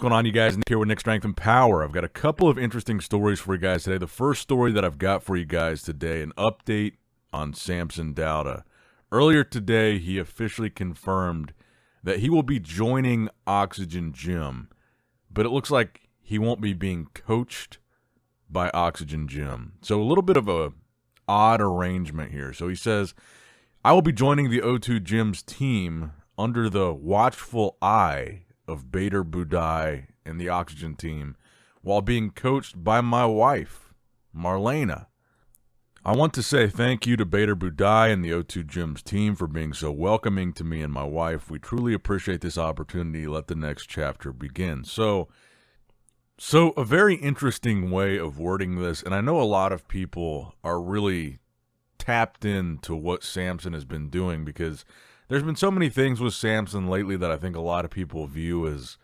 going on, you guys? Nick here with Nick Strength and Power. I've got a couple of interesting stories for you guys today. The first story that I've got for you guys today, an update on Samson Dauda. Earlier today, he officially confirmed that he will be joining Oxygen Gym, but it looks like he won't be being coached by Oxygen Gym. So a little bit of a odd arrangement here. So he says, I will be joining the O2 Gym's team under the watchful eye of Bader Budai and the Oxygen team while being coached by my wife, Marlena. I want to say thank you to Bader Budai and the O2 Gym's team for being so welcoming to me and my wife. We truly appreciate this opportunity. Let the next chapter begin. So a very interesting way of wording this, and I know a lot of people are really tapped into what Samson has been doing because there's been so many things with Samson lately that I think a lot of people view as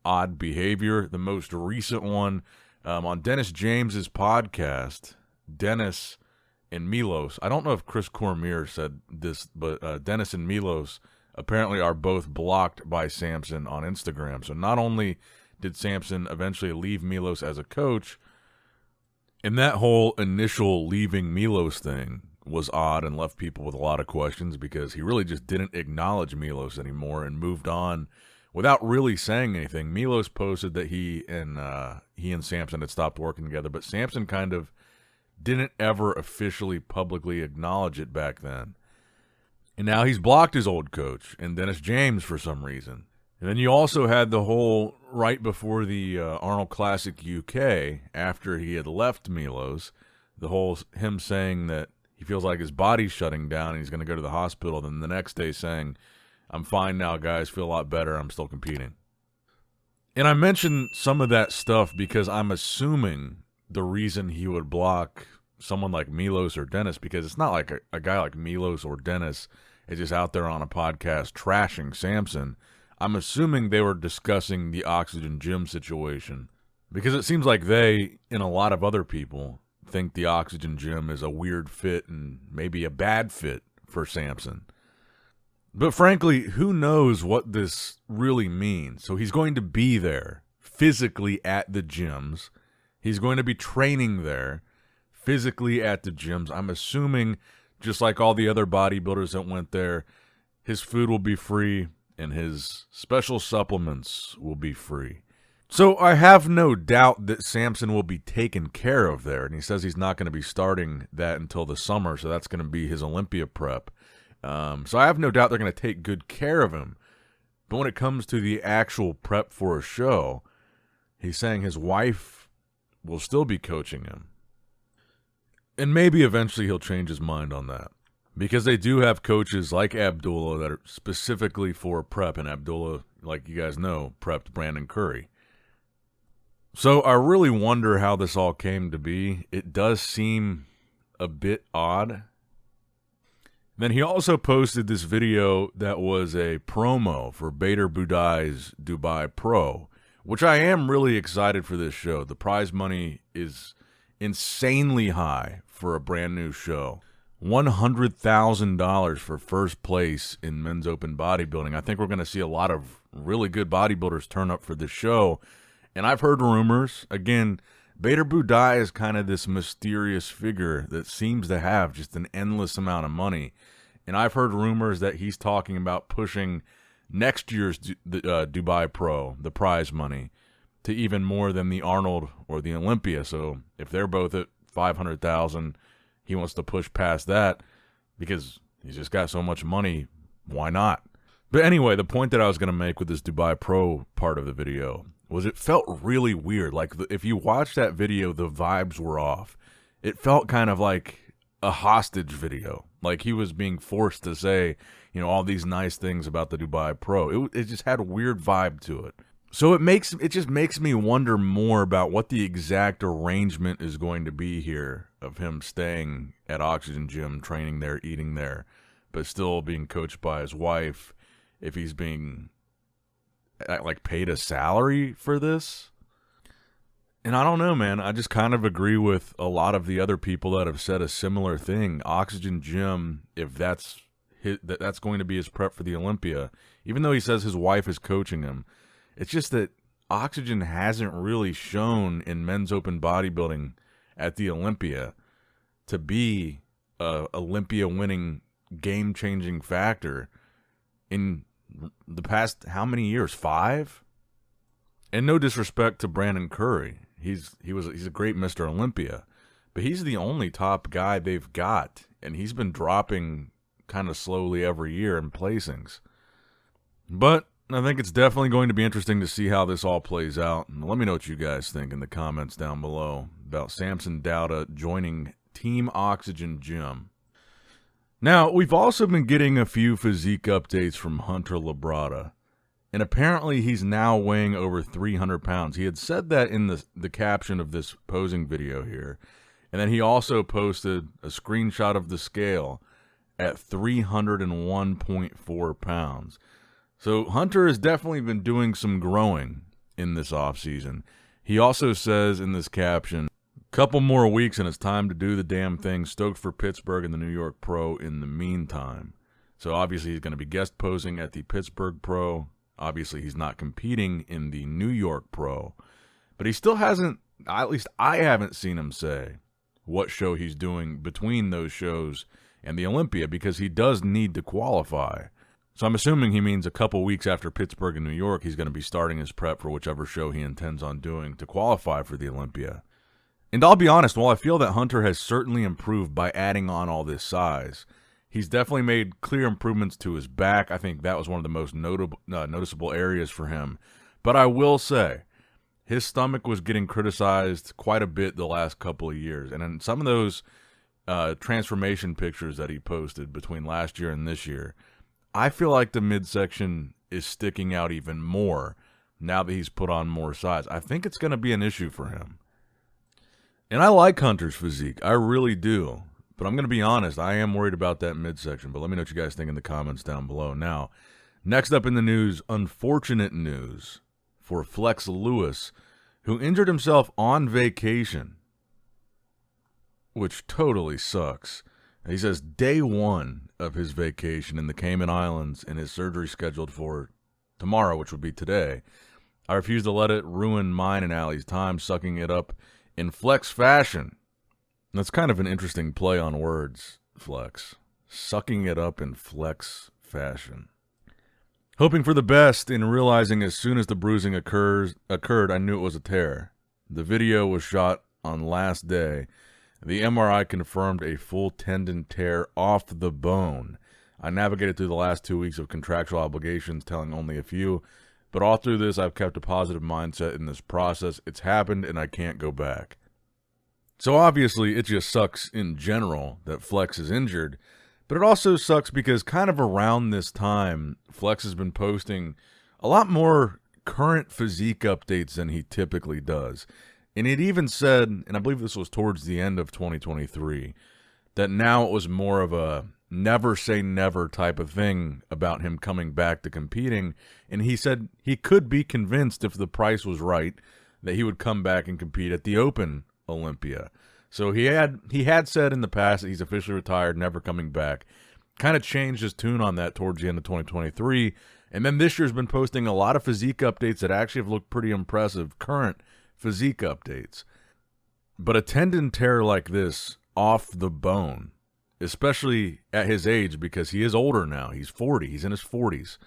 odd behavior. The most recent one on Dennis James's podcast, Dennis and Milos. I don't know if Chris Cormier said this, but Dennis and Milos apparently are both blocked by Samson on Instagram. So not only did Samson eventually leave Milos as a coach, and that whole initial leaving Milos thing was odd and left people with a lot of questions because he really just didn't acknowledge Milos anymore and moved on without really saying anything. Milos posted that he and Samson had stopped working together, but Samson kind of didn't ever officially publicly acknowledge it back then. And now he's blocked his old coach and Dennis James for some reason. And then you also had the whole right before the Arnold Classic UK, after he had left Milos, the whole him saying that he feels like his body's shutting down and he's going to go to the hospital. Then the next day saying, I'm fine now, guys, feel a lot better, I'm still competing. And I mentioned some of that stuff because I'm assuming the reason he would block someone like Milos or Dennis, because it's not like a guy like Milos or Dennis is just out there on a podcast trashing Samson. I'm assuming they were discussing the Oxygen Gym situation because it seems like they, and a lot of other people, think the Oxygen Gym is a weird fit and maybe a bad fit for Samson. But frankly, who knows what this really means? So he's going to be there physically at the gyms. He's going to be training there physically at the gyms. I'm assuming, just like all the other bodybuilders that went there, his food will be free and his special supplements will be free. So I have no doubt that Samson will be taken care of there, and he says he's not going to be starting that until the summer, so that's going to be his Olympia prep. So I have no doubt they're going to take good care of him. But when it comes to the actual prep for a show, he's saying his wife will still be coaching him. And maybe eventually he'll change his mind on that. Because they do have coaches like Abdullah that are specifically for prep, and Abdullah, like you guys know, prepped Brandon Curry. So I really wonder how this all came to be. It does seem a bit odd. Then he also posted this video that was a promo for Bader Budai's Dubai Pro, which I am really excited for this show. The prize money is insanely high for a brand new show. $100,000 for first place in men's open bodybuilding. I think we're going to see a lot of really good bodybuilders turn up for this show. And I've heard rumors, again, Bader Budai is kind of this mysterious figure that seems to have just an endless amount of money. And I've heard rumors that he's talking about pushing next year's Dubai Pro, the prize money, to even more than the Arnold or the Olympia. So if they're both at $500,000, he wants to push past that because he's just got so much money. Why not? But anyway, the point that I was going to make with this Dubai Pro part of the video was it felt really weird. Like, if you watch that video, the vibes were off. It felt kind of like a hostage video. Like he was being forced to say, you know, all these nice things about the Dubai Pro. It just had a weird vibe to it. So it just makes me wonder more about what the exact arrangement is going to be here of him staying at Oxygen Gym, training there, eating there, but still being coached by his wife. If he's being like paid a salary for this. And I don't know, man. I just kind of agree with a lot of the other people that have said a similar thing. Oxygen Gym, if that's going to be his prep for the Olympia, even though he says his wife is coaching him, it's just that Oxygen hasn't really shown in men's open bodybuilding at the Olympia to be a Olympia-winning, game-changing factor in the past how many years? 5? And no disrespect to Brandon Curry. He's a great Mr. Olympia, but he's the only top guy they've got, and he's been dropping kind of slowly every year in placings. But I think it's definitely going to be interesting to see how this all plays out. And let me know what you guys think in the comments down below about Samson Dauda joining Team Oxygen Gym. Now, we've also been getting a few physique updates from Hunter Labrada. And apparently he's now weighing over 300 pounds. He had said that in the caption of this posing video here. And then he also posted a screenshot of the scale at 301.4 pounds. So Hunter has definitely been doing some growing in this offseason. He also says in this caption, couple more weeks and it's time to do the damn thing. Stoked for Pittsburgh and the New York Pro in the meantime. So obviously he's going to be guest posing at the Pittsburgh Pro. Obviously, he's not competing in the New York Pro, but he still hasn't, at least I haven't seen him say what show he's doing between those shows and the Olympia, because he does need to qualify. So I'm assuming he means a couple weeks after Pittsburgh and New York, he's going to be starting his prep for whichever show he intends on doing to qualify for the Olympia. And I'll be honest, while I feel that Hunter has certainly improved by adding on all this size, he's definitely made clear improvements to his back. I think that was one of the most noticeable areas for him. But I will say, his stomach was getting criticized quite a bit the last couple of years. And in some of those transformation pictures that he posted between last year and this year, I feel like the midsection is sticking out even more now that he's put on more size. I think it's going to be an issue for him. And I like Hunter's physique. I really do. But I'm going to be honest, I am worried about that midsection. But let me know what you guys think in the comments down below. Now, next up in the news, unfortunate news for Flex Lewis, who injured himself on vacation, which totally sucks. He says day 1 of his vacation in the Cayman Islands and his surgery scheduled for tomorrow, which would be today. I refuse to let it ruin mine and Allie's time, sucking it up in Flex fashion. That's kind of an interesting play on words, Flex. Sucking it up in Flex fashion. Hoping for the best and realizing as soon as the bruising occurred, I knew it was a tear. The video was shot on last day. The MRI confirmed a full tendon tear off the bone. I navigated through the last 2 weeks of contractual obligations, telling only a few, but all through this, I've kept a positive mindset in this process. It's happened, and I can't go back. So obviously, it just sucks in general that Flex is injured, but it also sucks because kind of around this time, Flex has been posting a lot more current physique updates than he typically does. And it even said, and I believe this was towards the end of 2023, that now it was more of a never say never type of thing about him coming back to competing. And he said he could be convinced if the price was right that he would come back and compete at the Open Olympia. So he had said in the past that he's officially retired, never coming back. Kind of changed his tune on that towards the end of 2023. And then this year's been posting a lot of physique updates that actually have looked pretty impressive, current physique updates. But a tendon tear like this off the bone, especially at his age, because he is older now. He's 40. He's in his 40s.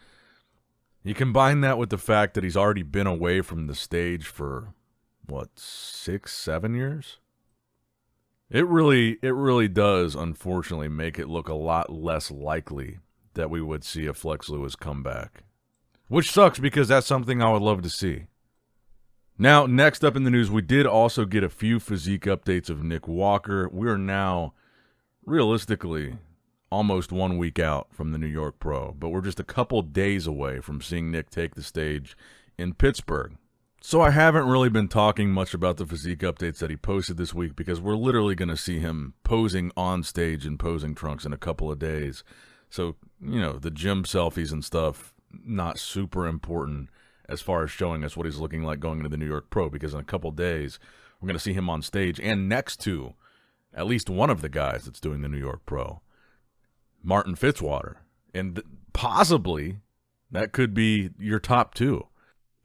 You combine that with the fact that he's already been away from the stage for, what, 6-7 years? It really does, unfortunately, make it look a lot less likely that we would see a Flex Lewis come back. Which sucks because that's something I would love to see. Now, next up in the news, we did also get a few physique updates of Nick Walker. We are now, realistically, almost 1 week out from the New York Pro, but we're just a couple days away from seeing Nick take the stage in Pittsburgh. So I haven't really been talking much about the physique updates that he posted this week because we're literally going to see him posing on stage in posing trunks in a couple of days. So, you know, the gym selfies and stuff, not super important as far as showing us what he's looking like going into the New York Pro, because in a couple days, we're going to see him on stage and next to at least one of the guys that's doing the New York Pro, Martin Fitzwater. And possibly that could be your top two.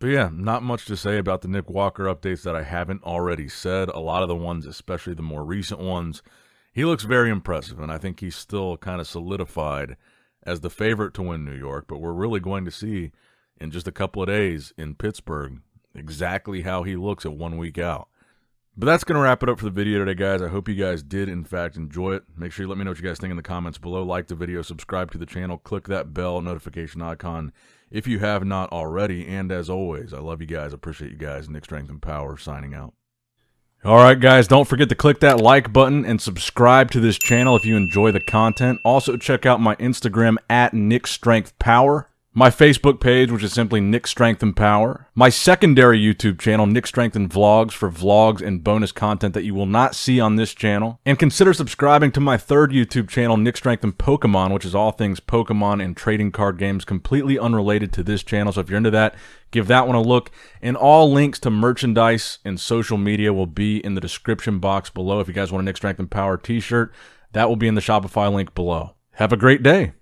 But yeah, not much to say about the Nick Walker updates that I haven't already said. A lot of the ones, especially the more recent ones, he looks very impressive, and I think he's still kind of solidified as the favorite to win New York. But we're really going to see in just a couple of days in Pittsburgh exactly how he looks at 1 week out. But that's going to wrap it up for the video today, guys. I hope you guys did, in fact, enjoy it. Make sure you let me know what you guys think in the comments below. Like the video, subscribe to the channel, click that bell notification icon if you have not already. And as always, I love you guys. Appreciate you guys. Nick Strength and Power signing out. All right, guys, don't forget to click that like button and subscribe to this channel if you enjoy the content. Also, check out my Instagram at NICKS&P, my Facebook page, which is simply Nick Strength and Power, my secondary YouTube channel, Nick Strength and Vlogs, for vlogs and bonus content that you will not see on this channel, and consider subscribing to my third YouTube channel, Nick Strength and Pokemon, which is all things Pokemon and trading card games, completely unrelated to this channel. So if you're into that, give that one a look. And all links to merchandise and social media will be in the description box below. If you guys want a Nick Strength and Power t-shirt, that will be in the Shopify link below. Have a great day.